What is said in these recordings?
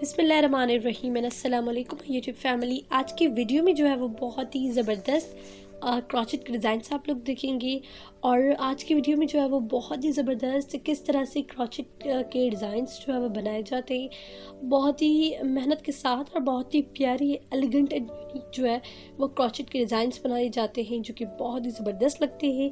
बिस्मिल्लाहिर्रहमानिर्रहीम अस्सलाम वालेकुम यूट्यूब फैमिली। आज की वीडियो में जो है वो बहुत ही ज़बरदस्त क्रॉचेट के डिज़ाइंस आप लोग देखेंगे। और आज की वीडियो में जो है वो बहुत ही ज़बरदस्त किस तरह से क्रॉचेट के डिज़ाइंस जो है वो बनाए जाते हैं, बहुत ही मेहनत के साथ और बहुत ही प्यारी एलिगेंट एंड यूनिक जो है वो क्रॉचेट के डिज़ाइंस बनाए जाते हैं जो कि बहुत ही ज़बरदस्त लगते हैं।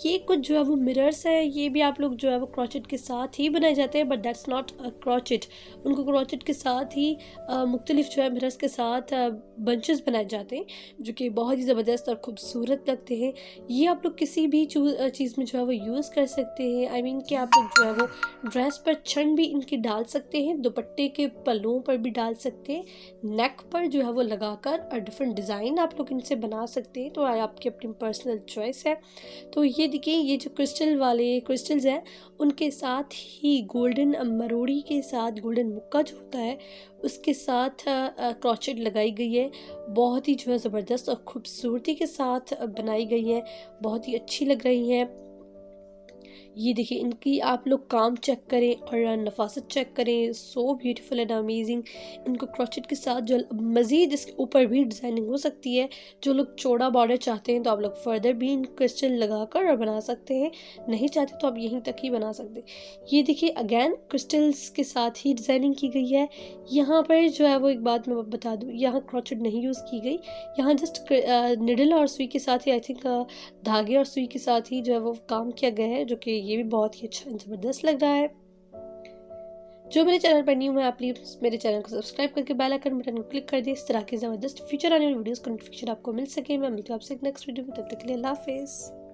ये कुछ जो है वो मिरर्स है, ये भी आप लोग जो है वो क्रॉचेट के साथ ही बनाए जाते हैं, बट दैट्स नॉट क्रॉचेट। उनको क्रॉचेट के साथ ही मुख्तलिफ जो है मिरर्स के साथ बंचेस बनाए जाते हैं जो कि बहुत ही ज़बरदस्त और खूबसूरत लगते हैं। ये आप लोग किसी भी चीज़ में जो है वो यूज़ कर सकते हैं। आई मीन कि आप लोग जो है वो ड्रेस पर छन भी इनकी डाल सकते हैं, दुपट्टे के पल्लुओं पर भी डाल सकते हैं, नेक पर जो है वो लगाकर और डिफरेंट डिज़ाइन आप लोग इनसे बना सकते हैं। तो आपकी अपनी पर्सनल चॉइस है। तो ये देखिए, ये जो क्रिस्टल्स हैं उनके साथ ही गोल्डन मरोड़ी के साथ गोल्डन मुक्का जो होता है उसके साथ क्रॉचेट लगाई गई है। बहुत ही जो है ज़बरदस्त और खूबसूरती के साथ बनाई गई है, बहुत ही अच्छी लग रही हैं। ये देखिए, इनकी आप लोग काम चेक करें और नफासत चेक करें, सो ब्यूटीफुल एंड अमेजिंग। इनको क्रॉचेट के साथ जो मज़ीद इसके ऊपर भी डिज़ाइनिंग हो सकती है। जो लोग चौड़ा बॉर्डर चाहते हैं तो आप लोग फर्दर भी इन क्रिस्टल लगाकर और बना सकते हैं, नहीं चाहते तो आप यहीं तक ही बना सकते हैं। ये देखिए, अगेन क्रिस्टल्स के साथ ही डिज़ाइनिंग की गई है। यहाँ पर जो है वो एक बात मैं बता दूँ, यहाँ क्रॉचेट नहीं यूज़ की गई, यहाँ जस्ट निडल और सुई के साथ ही आई थिंक धागे और सुई के साथ ही जो है वो काम किया गया है, जो कि ये भी बहुत ही अच्छा ज़बरदस्त लग रहा है। जो मेरे चैनल पर न्यू है, आप प्लीज़ मेरे चैनल को सब्सक्राइब करके बेल आइकन बटन को क्लिक कर दिए, इस तरह की ज़बरदस्त फ्यूचर आने वाली वीडियोस का नोटिफिकेशन आपको मिल सके। मैं मिलती हूँ आपसे नेक्स्ट वीडियो में, तब तक के लिए अल्लाह हाफिज़।